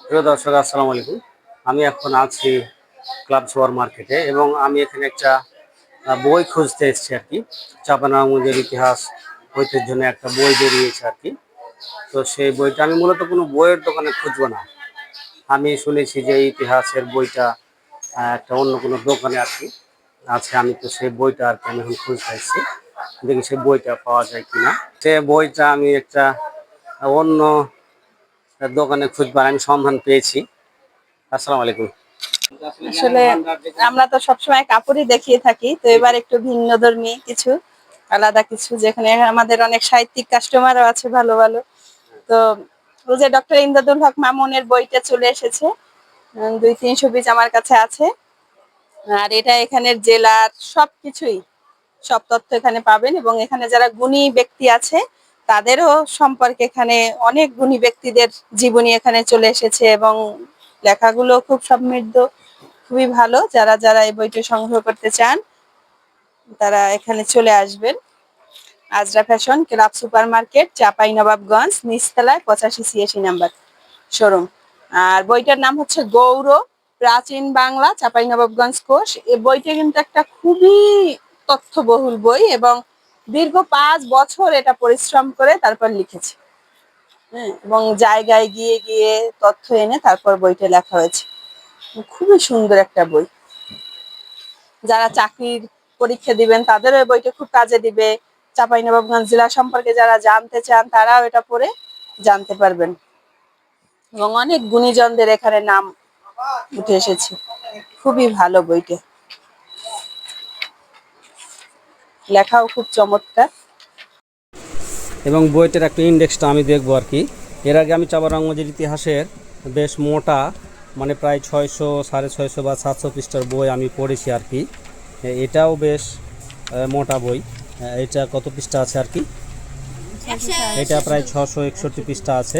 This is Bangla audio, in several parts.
প্রিয় দর্শক, আসসালামু আলাইকুম। আমি এখন আছি ক্লাব সুপার মার্কেটে এবং আমি এখানে একটা বই খুঁজতে এসেছি আর কি। চাঁপাইনবাবগঞ্জের ইতিহাস ঐতিহ্য নিয়ে একটা বই বেরিয়েছে আর কি। তো সেই বইটা আমি মূলত কোনো বইয়ের দোকানে খুঁজবো না। আমি শুনেছি যে এই ইতিহাসের বইটা একটা অন্য কোনো দোকানে আর কি আছে। আমি তো সেই বইটা আর কি আমি এখন খুঁজতে এসেছি, দেখি সেই বইটা পাওয়া যায় কিনা। সে বইটা আমি একটা অন্য দোকানে খুঁজবার আমি সন্ধান পেয়েছি। আসসালামু আলাইকুম। আসলে আমরা তো সবসময় কাপড়ই দেখিয়ে থাকি, তো এবার একটু ভিন্নধর্মী কিছু, আলাদা কিছু, যেখানে আমাদের অনেক সাহিত্যিক কাস্টমারও আছে ভালো ভালো। তো ওই যে ডক্টর ইমদাদুল হক মামুনের বইটা চলে এসেছে, 200-300 পিস আমার কাছে আছে। আর এটা এখানের জেলার সবকিছুই, সব তথ্য এখানে পাবেন। এবং এখানে যারা গুণী ব্যক্তি আছে তাদেরও সম্পর্কে, এখানে অনেক গুণী ব্যক্তিদের জীবনী এখানে চলে এসেছে এবং লেখাগুলো খুব সমৃদ্ধ, খুবই ভালো। যারা যারা এই বইটি সংগ্রহ করতে চান তারা এখানে চলে আসবেন। Azra fashion, club supermarket, Chapainawabganj, নিচতলায় 85-86 নাম্বার শোরুম। আর বইটার নাম হচ্ছে গৌর প্রাচীন বাংলা চাঁপাইনবাবগঞ্জ কোষ। এই বইটা কিন্তু একটা খুবই তথ্যবহুল বই এবং দীর্ঘ 5 বছর এটা পরিশ্রম করে তারপর লিখেছে। হ্যাঁ, এবং জায়গায় গিয়ে গিয়ে তথ্য এনে তারপর বইটা লেখা হয়েছে। খুবই সুন্দর একটা বই। যারা চাকরির পরীক্ষা দিবেন তাদেরও এই বইটা খুব কাজে দিবে। চাঁপাইনবাবগঞ্জ জেলা সম্পর্কে যারা জানতে চান তারাও এটা পড়ে জানতে পারবেন। এবং অনেক গুণীজনদের এখানে নাম উঠে এসেছে। খুবই ভালো বইটা, লেখাও খুব চমৎকার। এবং বইটার একটা ইন্ডেক্সটা আমি দেখবো আর কি। এর আগে আমি চাঁপাইনবাবগঞ্জের ইতিহাসের বেশ মোটা, মানে প্রায় 600, 650 বা 700 পৃষ্ঠার বই আমি পড়েছি আর কি। এটাও বেশ মোটা বই। এটা কত পৃষ্ঠা আছে আর কি? এটা প্রায় 661 পৃষ্ঠা আছে।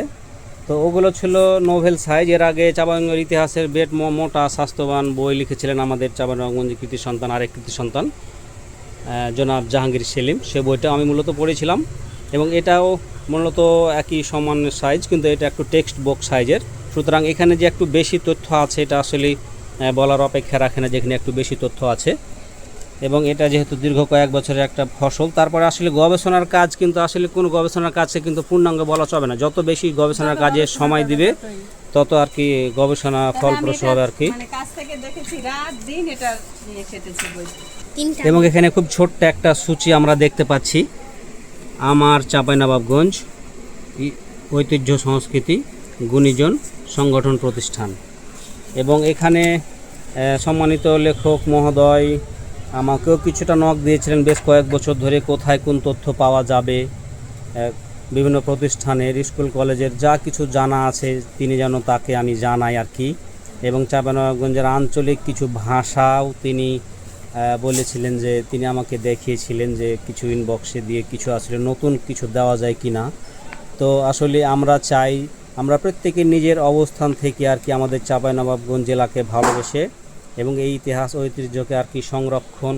তো ওগুলো ছিল নোভেল সাইজ। এর আগে চাঁপাইনবাবগঞ্জের ইতিহাসের বেশ মোটা স্বাস্থ্যবান বই লিখেছিলেন আমাদের চাঁপাইনবাবগঞ্জের কৃতি সন্তান, আরেক কৃতি সন্তান জনাব জাহাঙ্গীর সেলিম। সে বইটা আমি মূলত পড়েছিলাম এবং এটাও মূলত একই সমান সাইজ, কিন্তু এটা একটু টেক্সট বুক সাইজের। সুতরাং এখানে যে একটু বেশি তথ্য আছে এটা আসলে বলার অপেক্ষা রাখে না, যেখানে একটু বেশি তথ্য আছে। এবং এটা যেহেতু দীর্ঘ কয়েক বছরের একটা ফসল, তারপরে আসলে গবেষণার কাজ কিন্তু আসলে কোনো গবেষণার কাজকে কিন্তু পূর্ণাঙ্গ বলা চলে না। যত বেশি গবেষণার কাজে সময় দিবে তত আর কি গবেষণা ফলপ্রসূ হবে আর কি। এবং এখানে খুব ছোট্ট একটা সূচি আমরা দেখতে পাচ্ছি, আমার চাঁপাইনবাবগঞ্জ ঐতিহ্য সংস্কৃতি গুণীজন সংগঠন প্রতিষ্ঠান। এবং এখানে সম্মানিত লেখক মহোদয় আমাকেও কিছুটা নক দিয়েছিলেন বেশ কয়েক বছর ধরে, কোথায় কোন তথ্য পাওয়া যাবে, বিভিন্ন প্রতিষ্ঠানের, স্কুল কলেজের যা কিছু জানা আছে তিনি যেন তাকে আমি জানাই আর কি। এবং চাঁপাইনবাবগঞ্জের আঞ্চলিক কিছু ভাষাও তিনি বলেছিলেন যে তিনি আমাকে দেখিয়েছিলেন যে কিছু ইনবক্সে দিয়ে কিছু আসলে নতুন কিছু দেওয়া যায় কি না। তো আসলে আমরা চাই আমরা প্রত্যেকে নিজের অবস্থান থেকে আর কি আমাদের চাঁপাইনবাবগঞ্জ জেলাকে ভালোবেসে এবং এই ইতিহাস ঐতিহ্যকে আর কি সংরক্ষণ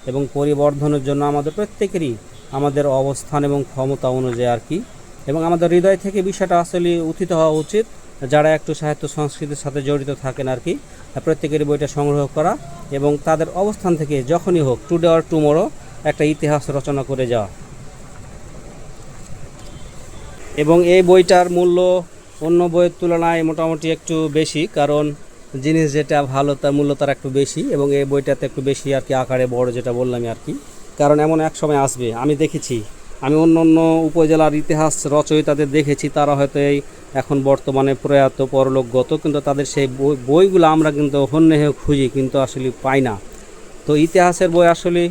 এবং পরিবর্ধনের জন্য আমাদের প্রত্যেকেরই আমাদের অবস্থান এবং ক্ষমতা অনুযায়ী আর কি, এবং আমাদের হৃদয় থেকে বিষয়টা আসলে উত্থিত হওয়া উচিত। যারা একটু সাহিত্য সংস্কৃতির সাথে জড়িত থাকেন আর কি, প্রত্যেকেরই বইটা সংগ্রহ করা এবং তাদের অবস্থান থেকে যখনই হোক টুডে অর টুমোরো একটা ইতিহাস রচনা করে যাওয়া। এবং এই বইটার মূল্য অন্য বইয়ের তুলনায় মোটামুটি একটু বেশি, কারণ জিনিস যেটা ভালো তার মূল্য তার একটু বেশি, এবং এই বইটাতে একটু বেশি আর কি আকারে বড়, যেটা বললামই আর কি। কারণ এমন এক সময় আসবে, আমি দেখেছি, আমি অন্য অন্য উপজেলার ইতিহাস রচয়িতাদের দেখেছি, তারা হয়তো এই এখন বর্তমানে প্রয়াত পরলোকগত, কিন্তু তাদের সেই বইগুলো আমরা কিন্তু হন্যে খুঁজি কিন্তু আসলে পাই না। তো ইতিহাসের বই আসলে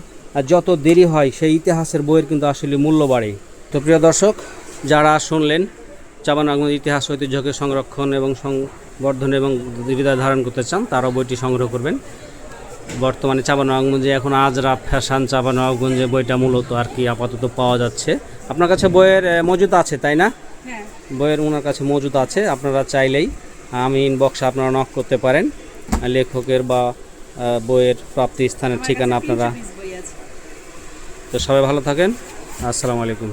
যত দেরি হয় সেই ইতিহাসের বইয়ের কিন্তু আসলে মূল্য বাড়ে। তো প্রিয় দর্শক, যারা শুনলেন চাঁপাইনবাবগঞ্জ ইতিহাস ঐতিহ্যকে সংরক্ষণ এবং সংবর্ধন এবং হৃদয় ধারণ করতে চান, তারাও বইটি সংগ্রহ করবেন। বর্তমানে চাঁপাইনবাবগঞ্জে এখন আজরা ফ্যাশন চাঁপাইনবাবগঞ্জে বইটা মূলত আর কি আপাতত পাওয়া যাচ্ছে। আপনার কাছে বইয়ের মজুদ আছে তাই না? হ্যাঁ, বইয়ের ওনার কাছে মজুদ আছে, আপনারা চাইলেই আমি ইনবক্সে আপনারা নক করতে পারেন। লেখকের বা বইয়ের প্রাপ্তি স্থানের ঠিকানা আপনারা। তো সবাই ভালো থাকেন, আসসালামু আলাইকুম।